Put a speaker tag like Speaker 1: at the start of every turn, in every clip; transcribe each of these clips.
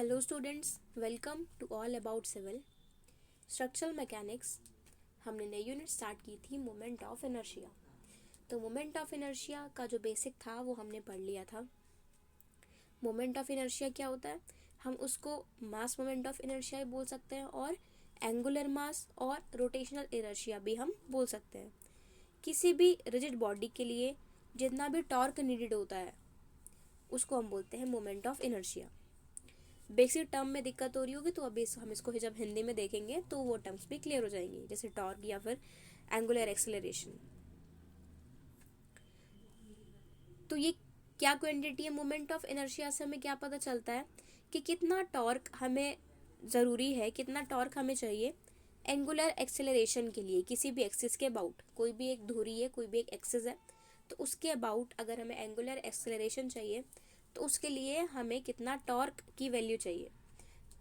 Speaker 1: Hello students, welcome to all about civil structural mechanics. हमने नई unit start की थी मोमेंट ऑफ इनर्शिया। तो मोमेंट ऑफ इनर्शिया का जो बेसिक था वो हमने पढ़ लिया था। मोमेंट ऑफ इनर्शिया क्या होता है, हम उसको मास मोमेंट ऑफ इनर्शिया भी बोल सकते हैं और एंगुलर मास और रोटेशनल इनर्शिया भी हम बोल सकते हैं। किसी भी रिजिड बॉडी के लिए जितना भी टॉर्क नीडेड होता है उसको हम बोलते हैं moment of inertia. Basic term में दिक्कत हो रही होगी तो अभी हम इसको जब हिंदी में देखेंगे तो वो टर्म्स भी क्लियर हो जाएंगी, जैसे टॉर्क या फिर एंगुलर एक्सेलरेशन। तो ये क्या क्वांटिटी है मोमेंट ऑफ इनर्शिया से हमें क्या पता चलता है कि कितना टॉर्क हमें ज़रूरी है, कितना टॉर्क हमें चाहिए एंगुलर एक्सेलरेशन के लिए। किसी भी एक्सिस के अबाउट, कोई भी एक धुरी है, कोई भी एक एक्सिस है, तो उसके अबाउट अगर हमें एंगुलर एक्सेलरेशन चाहिए तो उसके लिए हमें कितना टॉर्क की वैल्यू चाहिए,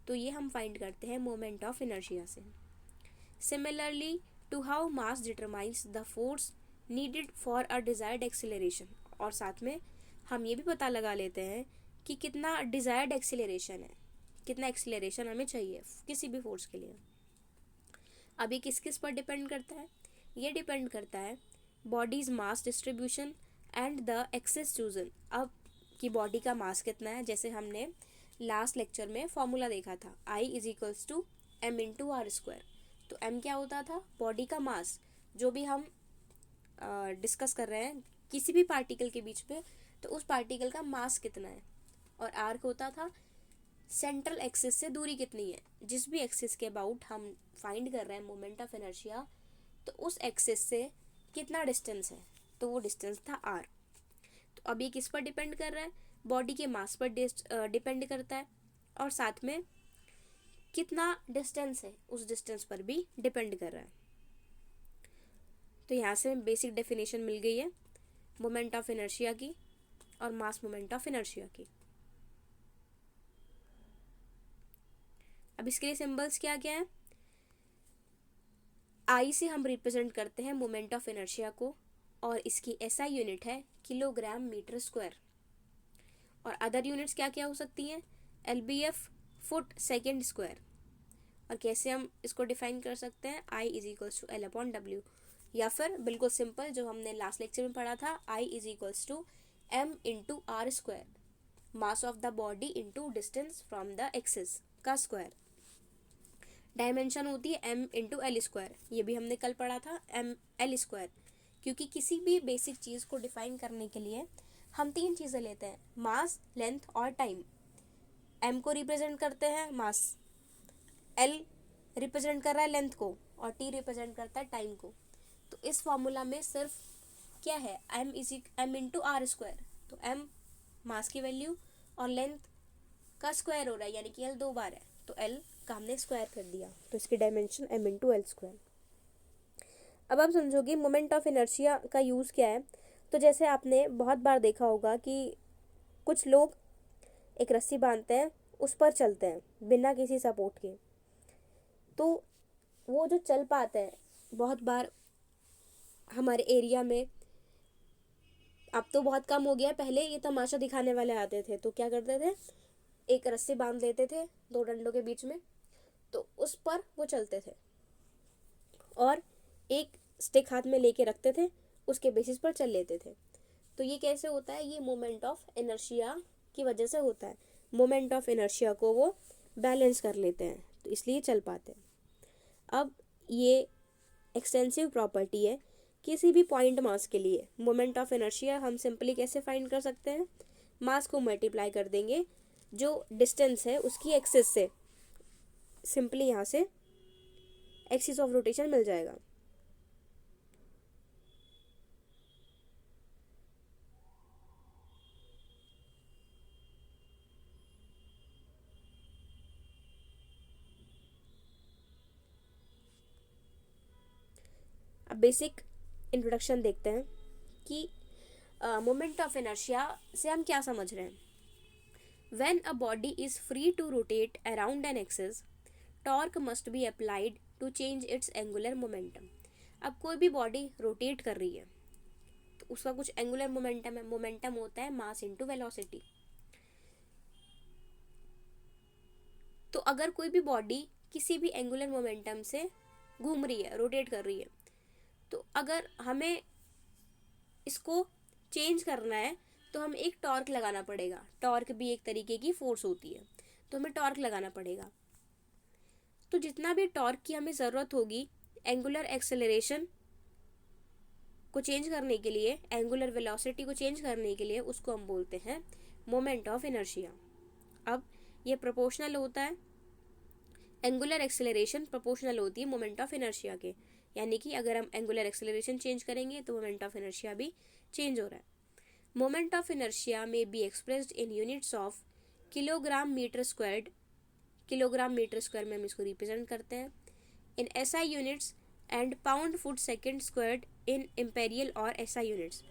Speaker 1: तो ये हम फाइंड करते हैं मोमेंट ऑफ इनर्शिया से। Similarly to how mass determines the force needed for a desired acceleration, और साथ में हम ये भी पता लगा लेते हैं कि कितना डिजायर्ड एक्सेलरेशन है, कितना एक्सेलरेशन हमें चाहिए किसी भी फोर्स के लिए। अब ये किस किस पर डिपेंड करता है, ये डिपेंड करता है bodies mass distribution and the axis chosen. अब कि बॉडी का मास कितना है, जैसे हमने लास्ट लेक्चर में फॉर्मूला देखा था I is equals to M into R square. तो m क्या होता था, बॉडी का मास, जो भी हम डिस्कस कर रहे हैं किसी भी पार्टिकल के बीच में, तो उस पार्टिकल का मास कितना है। और r होता था सेंट्रल एक्सिस से दूरी कितनी है, जिस भी एक्सिस के अबाउट हम फाइंड कर रहे हैं मोमेंट ऑफ इनर्शिया, तो उस एक्सिस से कितना डिस्टेंस है, तो वो डिस्टेंस था r। तो अब ये किस पर डिपेंड कर रहा है, बॉडी के मास पर डिपेंड करता है, और साथ में कितना डिस्टेंस है उस डिस्टेंस पर भी डिपेंड कर रहा है। तो यहाँ से बेसिक डेफिनेशन मिल गई है मोमेंट ऑफ इनर्शिया की और मास मोमेंट ऑफ इनर्शिया की। अब इसके लिए सिंबल्स क्या क्या है, आई से हम रिप्रेजेंट करते हैं मोमेंट ऑफ इनर्शिया को, और इसकी एसआई यूनिट है किलोग्राम मीटर स्क्वायर। और अदर यूनिट्स क्या क्या हो सकती हैं, एलबीएफ फुट सेकेंड स्क्वायर। और कैसे हम इसको डिफाइन कर सकते हैं, I is equals to L upon W, या फिर बिल्कुल सिंपल जो हमने लास्ट लेक्चर में पढ़ा था, I is equals to M into R square, mass of the body into distance from the axis का स्क्वायर। डायमेंशन होती है m इंटू एल स्क्वायर, ये भी हमने कल पढ़ा था m एल स्क्वायर। क्योंकि किसी भी बेसिक चीज़ को डिफाइन करने के लिए हम तीन चीज़ें लेते हैं, मास, लेंथ और टाइम। m को रिप्रेजेंट करते हैं मास, L रिप्रेजेंट कर रहा है लेंथ को, और T रिप्रेजेंट करता है टाइम को। तो इस फॉर्मूला में सिर्फ क्या है, m इंटू आर स्क्वायर। तो m मास की वैल्यू और लेंथ का स्क्वायर हो रहा है, यानी कि L 2 बार है, तो L का हमने स्क्वायर कर दिया, तो इसकी dimension m into L square. अब आप समझोगे मोमेंट ऑफ इनर्शिया का यूज़ क्या है। तो जैसे आपने बहुत बार देखा होगा कि कुछ लोग एक रस्सी बांधते हैं, उस पर चलते हैं बिना किसी सपोर्ट के, तो वो जो चल पाते हैं, बहुत बार हमारे एरिया में, अब तो बहुत कम हो गया, पहले ये तमाशा दिखाने वाले आते थे, तो क्या करते थे, एक रस्सी बांध लेते थे दो डंडों के बीच में, तो उस पर वो चलते थे, और एक स्टिक हाथ में लेके रखते थे, उसके बेसिस पर चल लेते थे। तो ये कैसे होता है, ये मोमेंट ऑफ इनर्शिया की वजह से होता है। मोमेंट ऑफ इनर्शिया को वो बैलेंस कर लेते हैं, तो इसलिए चल पाते हैं। अब ये एक्सटेंसिव प्रॉपर्टी है किसी भी पॉइंट मास के लिए। मोमेंट ऑफ इनर्शिया हम सिंपली कैसे फाइंड कर सकते हैं, मास को मल्टीप्लाई कर देंगे जो डिस्टेंस है उसकी एक्सिस से, सिंपली यहाँ से एक्सिस ऑफ रोटेशन मिल जाएगा। अब बेसिक इंट्रोडक्शन देखते हैं कि मोमेंट ऑफ इनर्शिया से हम क्या समझ रहे हैं। When a body is free to rotate around an axis, torque must be applied to change its angular momentum. अब कोई भी बॉडी रोटेट कर रही है तो उसका कुछ एंगुलर मोमेंटम है, मोमेंटम होता है मास इंटू वेलोसिटी। तो अगर कोई भी बॉडी किसी भी एंगुलर मोमेंटम से घूम रही है, रोटेट कर रही है, तो अगर हमें इसको चेंज करना है तो हमें एक टॉर्क लगाना पड़ेगा। टॉर्क भी एक तरीके की फोर्स होती है, तो हमें टॉर्क लगाना पड़ेगा। तो जितना भी टॉर्क की हमें ज़रूरत होगी एंगुलर एक्सेलरेशन को चेंज करने के लिए, एंगुलर वेलोसिटी को चेंज करने के लिए, उसको हम बोलते हैं मोमेंट ऑफ इनर्शिया। अब ये प्रोपोर्शनल होता है, एंगुलर एक्सेलरेशन प्रोपोर्शनल होती है मोमेंट ऑफ इनर्शिया के, यानी कि अगर हम एंगुलर एक्सेलरेशन चेंज करेंगे तो मोमेंट ऑफ इनर्शिया भी चेंज हो रहा है। मोमेंट ऑफ इनर्शिया में be expressed in units of kilogram metre squared. Kilogram metre square में हम इसको रिप्रेजेंट करते हैं in SI units and pound foot second squared in imperial और एसआई यूनिट्स।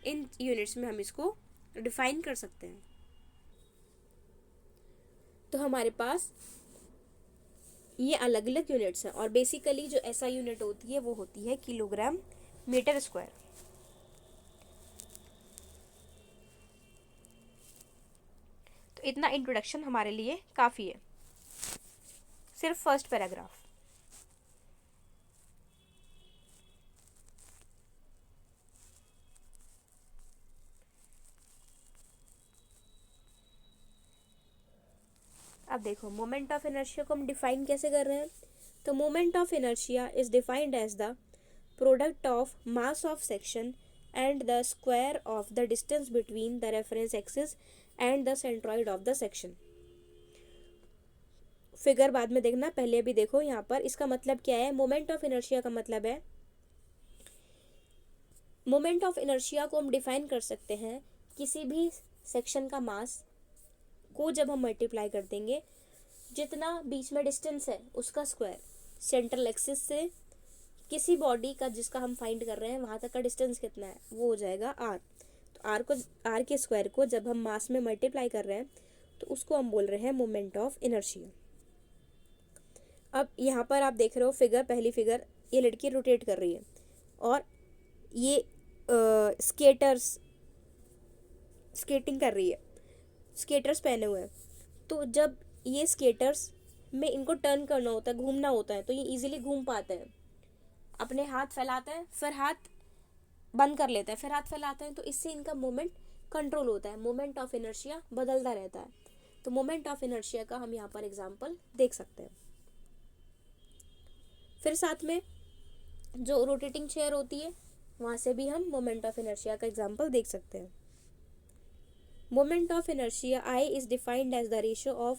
Speaker 1: इन यूनिट्स में हम इसको डिफाइन कर सकते हैं। तो हमारे पास ये अलग अलग यूनिट्स हैं और बेसिकली जो एसआई यूनिट होती है वो होती है किलोग्राम मीटर स्क्वायर। तो इतना इंट्रोडक्शन हमारे लिए काफ़ी है, सिर्फ फर्स्ट पैराग्राफ। अब देखो मोमेंट ऑफ इनर्शिया को हम डिफाइन कैसे कर रहे हैं। तो moment of inertia is defined as the product of mass of section and the square of the distance between the reference axis and the centroid of the section. Figure बाद में देखना, पहले भी देखो यहाँ पर इसका मतलब क्या है। मोमेंट ऑफ इनर्शिया का मतलब है, मोमेंट ऑफ इनर्शिया को हम डिफाइन कर सकते हैं किसी भी सेक्शन का मास को जब हम मल्टीप्लाई कर देंगे, जितना बीच में डिस्टेंस है उसका स्क्वायर, सेंट्रल एक्सिस से किसी बॉडी का जिसका हम फाइंड कर रहे हैं वहाँ तक का डिस्टेंस कितना है, वो हो जाएगा आर। तो आर के स्क्वायर को जब हम मास में मल्टीप्लाई कर रहे हैं तो उसको हम बोल रहे हैं मोमेंट ऑफ इनर्शिया। अब यहाँ पर आप देख रहे हो फिगर, पहली फिगर, ये लड़की रोटेट कर रही है और ये स्केटिंग कर रही है, स्केटर्स पहने हुए हैं। तो जब ये स्केटर्स में इनको टर्न करना होता है, घूमना होता है, तो ये इजीली घूम पाते हैं। अपने हाथ फैलाते हैं, फिर हाथ बंद कर लेते हैं, फिर हाथ फैलाते हैं, तो इससे इनका मोमेंट कंट्रोल होता है। मोमेंट ऑफ इनर्शिया बदलता रहता है। तो मोमेंट ऑफ इनर्शिया का हम यहाँ पर एग्जाम्पल देख सकते हैं। फिर साथ में जो रोटेटिंग चेयर होती है वहाँ से भी हम मोमेंट ऑफ इनर्शिया का एग्जाम्पल देख सकते हैं। Moment of inertia I is defined as the ratio of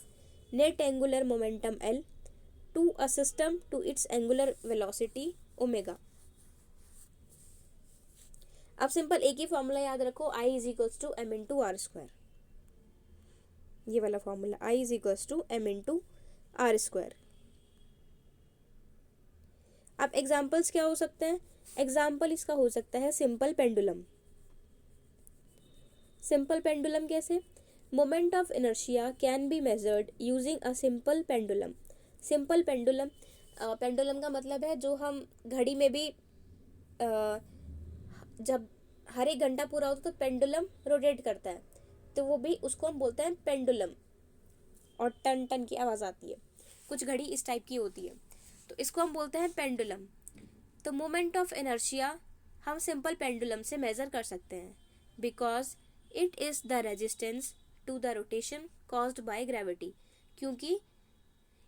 Speaker 1: net angular momentum L to a system to its angular velocity omega। अब सिंपल एक ही फॉर्मूला याद रखो, I is equals to m into r square। ये वाला formula I is equals to m into r square। अब examples क्या हो सकते हैं। एग्जाम्पल इसका हो सकता है सिंपल पेंडुलम। सिंपल पेंडुलम कैसे। Moment of inertia can be measured using a simple pendulum. Simple pendulum, pendulum का मतलब है जो हम घड़ी में भी जब हर एक घंटा पूरा होता तो पेंडुलम रोटेट करता है, तो वो भी उसको हम बोलते हैं पेंडुलम, और टन टन की आवाज़ आती है। कुछ घड़ी इस टाइप की होती है, तो इसको हम बोलते हैं पेंडुलम। तो मोमेंट ऑफ इनर्शिया हम सिंपल पेंडुलम से मेज़र कर सकते हैं, because it is the resistance to the rotation caused by gravity. क्योंकि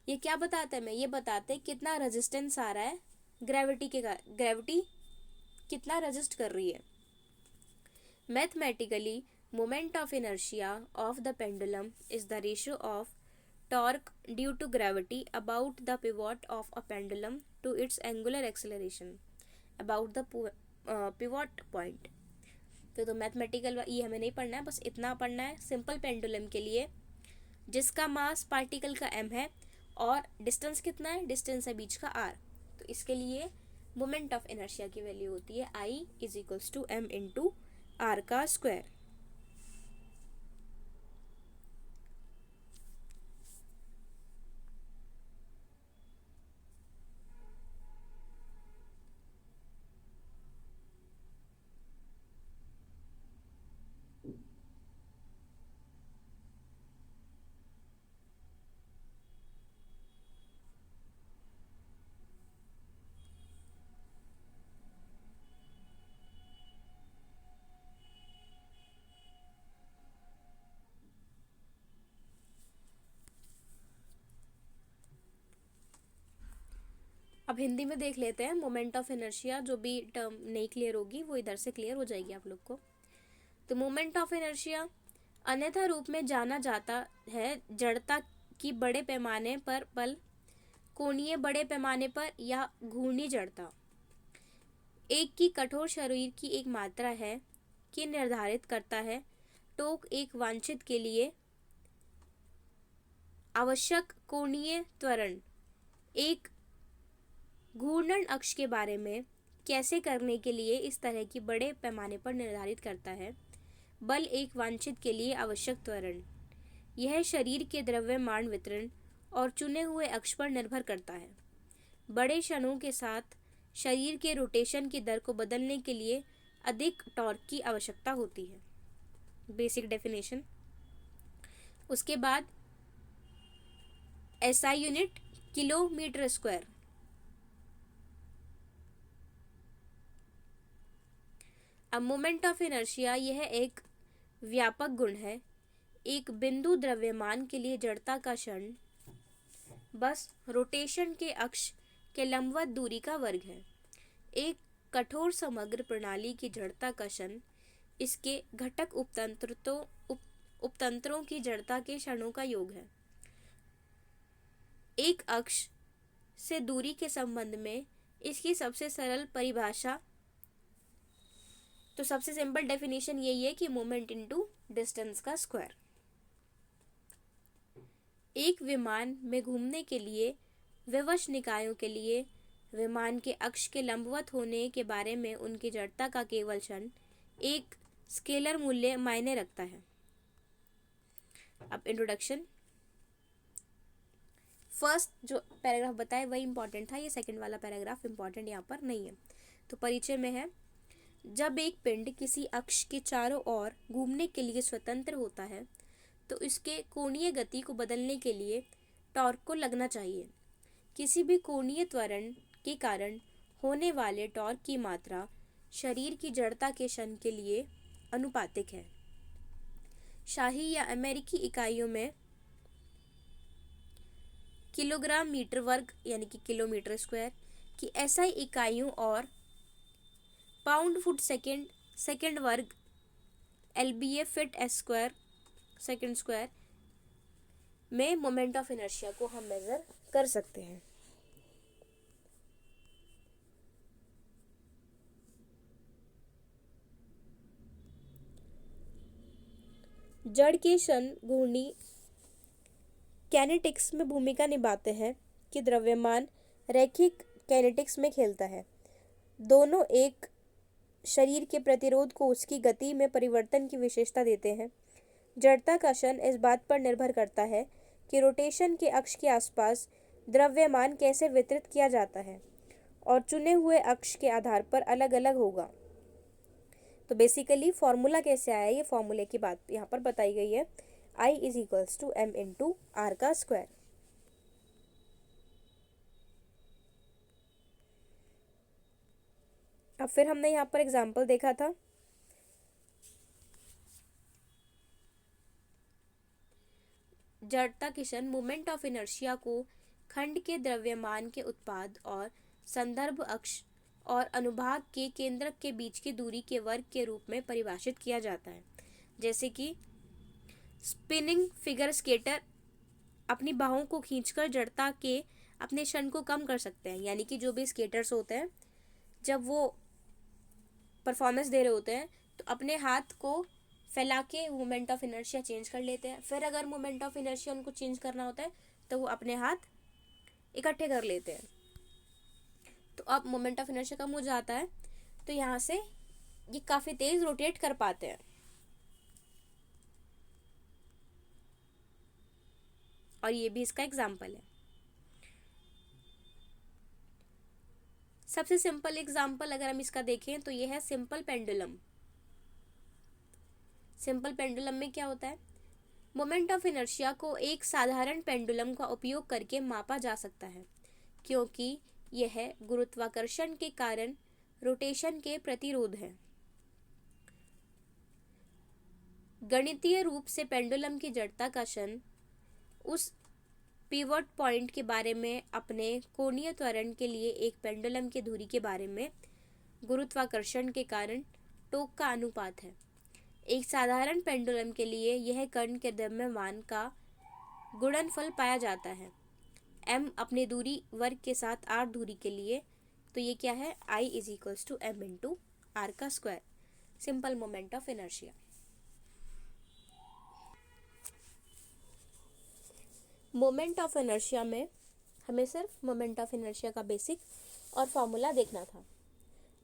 Speaker 1: ये क्या बताता है, मैं ये बताते हैं कितना रेजिस्टेंस आ रहा है ग्रेविटी के, ग्रेविटी कितना रेजिस्ट कर रही है। Mathematically moment of inertia of the pendulum is the ratio of torque due to gravity about the pivot of a pendulum to its angular acceleration about the pivot point. तो mathematical ये हमें नहीं पढ़ना है, बस इतना पढ़ना है सिंपल पेंडुलम के लिए, जिसका मास पार्टिकल का m है और डिस्टेंस कितना है, डिस्टेंस है बीच का r। तो इसके लिए मोमेंट ऑफ इनर्शिया की वैल्यू होती है I is equals to m into r का स्क्वायर। अब हिंदी में देख लेते हैं मोमेंट ऑफ इनर्शिया। जो भी टर्म नहीं क्लियर होगी वो इधर से क्लियर हो जाएगी आप लोग को। तो मोमेंट ऑफ इनर्शिया अन्यथा रूप में जाना जाता है जड़ता की बड़े पैमाने पर बल, कोणीय बड़े पैमाने पर या घूर्णी जड़ता। एक की कठोर शरीर की एक मात्रा है कि निर्धारित करता है टोक एक वांछित के लिए आवश्यक कोणीय त्वरण। एक घूर्णन अक्ष के बारे में कैसे करने के लिए इस तरह की बड़े पैमाने पर निर्धारित करता है बल एक वांछित के लिए आवश्यक त्वरण। यह शरीर के द्रव्यमान वितरण और चुने हुए अक्ष पर निर्भर करता है। बड़े क्षणों के साथ शरीर के रोटेशन की दर को बदलने के लिए अधिक टॉर्क की आवश्यकता होती है। Basic definition. उसके बाद एसआई यूनिट किलोमीटर स्क्वायर। अब मोमेंट ऑफ इनर्शिया यह एक व्यापक गुण है। एक बिंदु द्रव्यमान के लिए जड़ता का क्षण बस रोटेशन के अक्ष के लंबवत दूरी का वर्ग है। एक कठोर समग्र प्रणाली की जड़ता का क्षण इसके घटक उपतंत्रों की जड़ता के क्षणों का योग है। एक अक्ष से दूरी के संबंध में इसकी सबसे सरल परिभाषा, तो सबसे सिंपल डेफिनेशन यही है कि मोमेंट इनटू डिस्टेंस का स्क्वायर। एक विमान में घूमने के लिए विवश निकायों के लिए विमान के अक्ष के लंबवत होने के बारे में उनकी जड़ता का केवल क्षण एक स्केलर मूल्य मायने रखता है। अब इंट्रोडक्शन। फर्स्ट जो पैराग्राफ बताया वही इंपॉर्टेंट था, ये सेकंड वाला पैराग्राफ इंपॉर्टेंट यहाँ पर नहीं है। तो परिचय में है, जब एक पिंड किसी अक्ष के चारों ओर घूमने के लिए स्वतंत्र होता है तो इसके कोणीय गति को बदलने के लिए टॉर्क को लगना चाहिए। किसी भी कोणीय त्वरण के कारण होने वाले टॉर्क की मात्रा शरीर की जड़ता के क्षण के लिए अनुपातिक है। शाही या अमेरिकी इकाइयों में किलोग्राम मीटर वर्ग यानी कि किलोमीटर स्क्वायर की एसआई इकाइयों और पाउंड फुट सेकेंड वर्ग LBA fit S square second square में मोमेंट ऑफ इनर्शिया को हम मेजर कर सकते हैं। जड़ के क्षण घूर्णी कैनेटिक्स में भूमिका निभाते हैं कि द्रव्यमान रैखिक कैनेटिक्स में खेलता है। दोनों एक शरीर के प्रतिरोध को उसकी गति में परिवर्तन की विशेषता देते हैं। जड़ता का क्षण इस बात पर निर्भर करता है कि रोटेशन के अक्ष के आसपास द्रव्यमान कैसे वितरित किया जाता है और चुने हुए अक्ष के आधार पर अलग अलग होगा। तो बेसिकली फॉर्मूला कैसे आया, ये फॉर्मूले की बात यहाँ पर बताई गई है। I is equals to m into are का स्क्वायर। अब फिर हमने यहाँ पर एग्जाम्पल देखा था, जड़ता के क्षण मोमेंट ऑफ इनर्शिया को खंड के द्रव्यमान के उत्पाद और संदर्भ अक्ष और अनुभाग के केंद्रक के बीच की दूरी के वर्ग के रूप में परिभाषित किया जाता है। जैसे कि स्पिनिंग फिगर स्केटर अपनी बाहों को खींचकर जड़ता के अपने क्षण को कम कर सकते हैं। यानी कि जो भी स्केटर्स होते हैं जब वो परफॉर्मेंस दे रहे होते हैं तो अपने हाथ को फैला के मोमेंट ऑफ इनर्शिया चेंज कर लेते हैं। फिर अगर मोमेंट ऑफ इनर्शिया उनको चेंज करना होता है तो वो अपने हाथ इकट्ठे कर लेते हैं। तो अब मोमेंट ऑफ इनर्शिया कम हो जाता है तो यहाँ से ये काफ़ी तेज रोटेट कर पाते हैं। और ये भी इसका एग्जाम्पल है। सबसे सिंपल एग्जाम्पल अगर हम इसका देखें तो ये है सिंपल पेंडुलम। सिंपल पेंडुलम में क्या होता है, मोमेंट ऑफ इनर्शिया को एक साधारण पेंडुलम का उपयोग करके मापा जा सकता है क्योंकि यह गुरुत्वाकर्षण के कारण रोटेशन के प्रतिरोध है। गणितीय रूप से पेंडुलम की जड़ता का क्षण उस पिवट पॉइंट के बारे में, अपने कोणीय त्वरण के लिए एक पेंडुलम की धुरी के बारे में गुरुत्वाकर्षण के कारण टोक का अनुपात है। एक साधारण पेंडुलम के लिए यह कर्ण के द्रव्यमान का गुणनफल पाया जाता है। m अपने दूरी वर्ग के साथ r दूरी के लिए, तो ये क्या है, I is equals to m into are का square, simple moment of inertia. Moment of inertia में हमें सिर्फ मोमेंट ऑफ इनर्शिया का बेसिक और फॉर्मूला देखना था।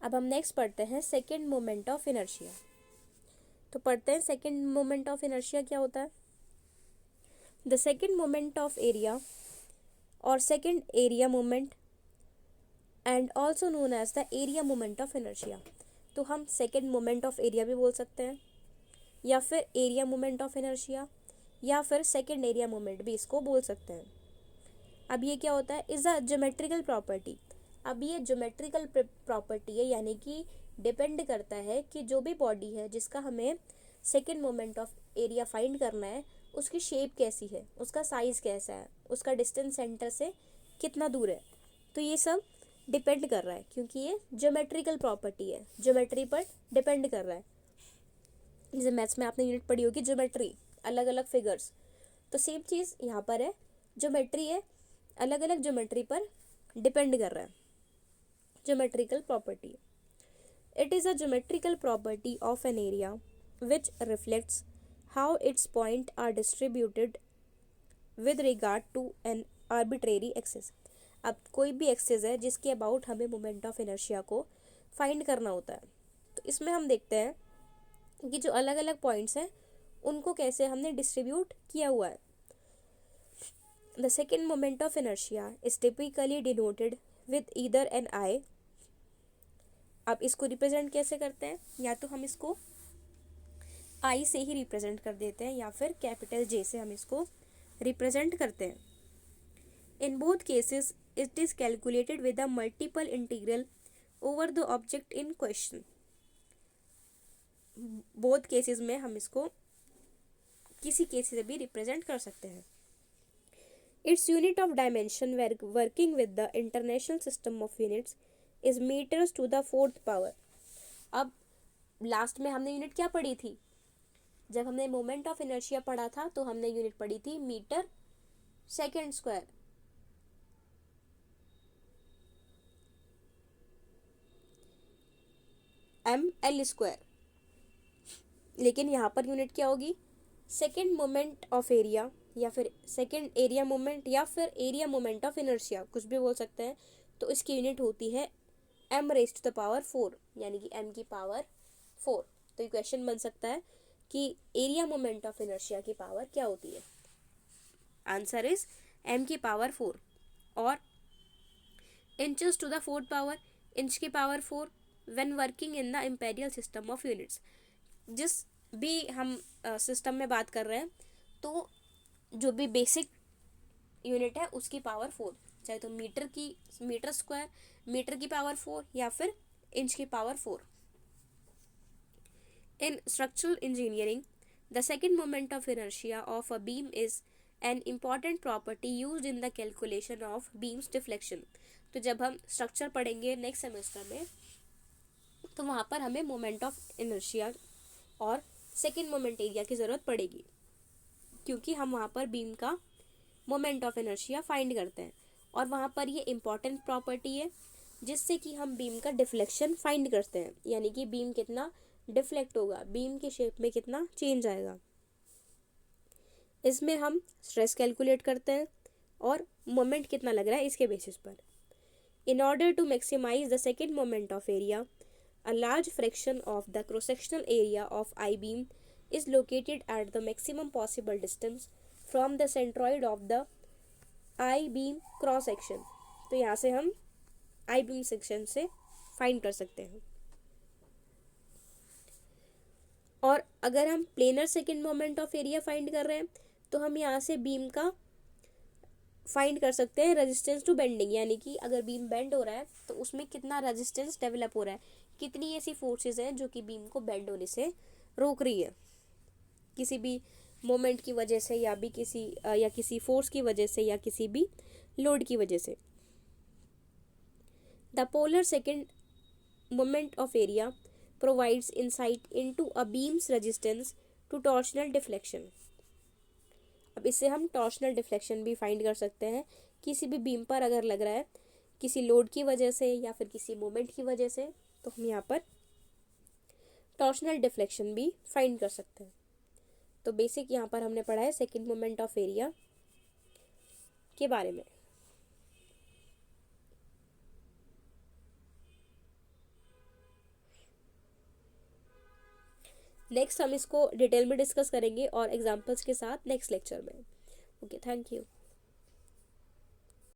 Speaker 1: अब हम नेक्स्ट पढ़ते हैं सेकेंड मोमेंट ऑफ इनर्शिया। तो पढ़ते हैं सेकेंड मोमेंट ऑफ इनर्शिया क्या होता है। The second moment of area और second area moment and also known as the area moment of inertia. तो हम सेकेंड मोमेंट ऑफ एरिया भी बोल सकते हैं, या फिर एरिया मोमेंट ऑफ इनर्शिया, या फिर सेकेंड एरिया मोमेंट भी इसको बोल सकते हैं। अब ये क्या होता है, इज अ ज्योमेट्रिकल प्रॉपर्टी। अब ये ज्योमेट्रिकल प्रॉपर्टी है, यानी कि डिपेंड करता है कि जो भी बॉडी है जिसका हमें second moment of area find करना है, उसकी शेप कैसी है, उसका साइज कैसा है, उसका डिस्टेंस सेंटर से कितना दूर है। तो ये सब डिपेंड कर रहा है, क्योंकि ये ज्योमेट्रिकल प्रॉपर्टी है, ज्योमेट्री पर डिपेंड कर रहा है। जैसे मैथ्स में आपने यूनिट पढ़ी होगी ज्योमेट्री, अलग अलग फिगर्स, तो सेम चीज़ यहाँ पर है, ज्योमेट्री है, अलग अलग ज्योमेट्री पर डिपेंड कर रहा है, geometrical property. It is a geometrical property of an area which reflects how its point are distributed with regard to an arbitrary axis. अब कोई भी एक्सिस है जिसके अबाउट हमें मोमेंट ऑफ इनर्शिया को फाइंड करना होता है, तो इसमें हम देखते हैं कि जो अलग अलग पॉइंट्स हैं उनको कैसे हमने डिस्ट्रीब्यूट किया हुआ है। The second moment of inertia is typically denoted with either an I. अब इसको रिप्रेजेंट कैसे करते हैं, या तो हम इसको आई से ही रिप्रेजेंट कर देते हैं, या फिर कैपिटल जे से हम इसको रिप्रेजेंट करते हैं। In both cases it is calculated with a multiple integral over the object in question. Both cases में हम इसको किसी केस से भी रिप्रेजेंट कर सकते हैं। Its unit of dimension working with the international system of units is meters to the fourth power. अब लास्ट में हमने यूनिट क्या पढ़ी थी, जब हमने मोमेंट ऑफ इनर्शिया पढ़ा था तो हमने यूनिट पढ़ी थी meter second square. ml square, लेकिन यहाँ पर यूनिट क्या होगी, सेकेंड मोमेंट ऑफ एरिया, या फिर सेकेंड एरिया मोमेंट, या फिर एरिया मोमेंट ऑफ इनर्शिया, कुछ भी बोल सकते हैं। तो इसकी यूनिट होती है m raise to the power 4, यानी कि m की पावर 4। तो ये क्वेश्चन बन सकता है कि एरिया मोमेंट ऑफ इनर्शिया की पावर क्या होती है। आंसर इज m की पावर 4, और inches to the fourth power, inch की power 4 when working in the imperial system of units. जिस भी हम सिस्टम में बात कर रहे हैं, तो जो भी बेसिक यूनिट है उसकी पावर 4, चाहे तो मीटर स्क्वायर, मीटर की पावर 4, या फिर इंच की power 4। In structural engineering the second moment of inertia of a beam is an important property used in the calculation of beams deflection. तो जब हम स्ट्रक्चर पढ़ेंगे नेक्स्ट सेमेस्टर में, तो वहाँ पर हमें मोमेंट ऑफ इनर्शिया और सेकेंड मोमेंट एरिया की ज़रूरत पड़ेगी, क्योंकि हम वहाँ पर बीम का मोमेंट ऑफ इनर्शिया फाइंड करते हैं, और वहाँ पर ये इम्पॉर्टेंट प्रॉपर्टी है जिससे कि हम बीम का डिफ्लेक्शन फाइंड करते हैं, यानी कि बीम कितना डिफ्लेक्ट होगा, बीम की शेप में कितना चेंज आएगा। इसमें हम स्ट्रेस कैलकुलेट करते हैं और मोमेंट कितना लग रहा है इसके बेसिस पर। In order to maximize the second moment of area, a large fraction of the cross-sectional area of I-beam is located at the maximum possible distance from the centroid of the I-beam cross-section। तो यहाँ से हम I-beam section से find कर सकते हैं। और अगर हम planar second moment of area find कर रहे हैं, तो हम यहाँ से बीम का फाइंड कर सकते हैं रेजिस्टेंस टू बेंडिंग, यानी कि अगर बीम बेंड हो रहा है तो उसमें कितना रेजिस्टेंस डेवलप हो रहा है, कितनी ऐसी फोर्सेस हैं जो कि बीम को बेंड होने से रोक रही है। किसी भी मोमेंट की वजह से या किसी फोर्स की वजह से या किसी भी लोड की वजह से। The polar second moment of area provides insight into a beam's resistance to torsional deflection. अब इससे हम टॉर्शनल डिफ्लेक्शन भी फाइंड कर सकते हैं। किसी भी बीम पर अगर लग रहा है किसी लोड की वजह से या फिर किसी मोमेंट की वजह से, तो हम यहाँ पर टॉर्शनल डिफ्लेक्शन भी फाइंड कर सकते हैं। तो बेसिक यहाँ पर हमने पढ़ा है सेकेंड मोमेंट ऑफ एरिया के बारे में। नेक्स्ट हम इसको डिटेल में डिस्कस करेंगे और एग्जांपल्स के साथ नेक्स्ट लेक्चर में। Okay, thank you.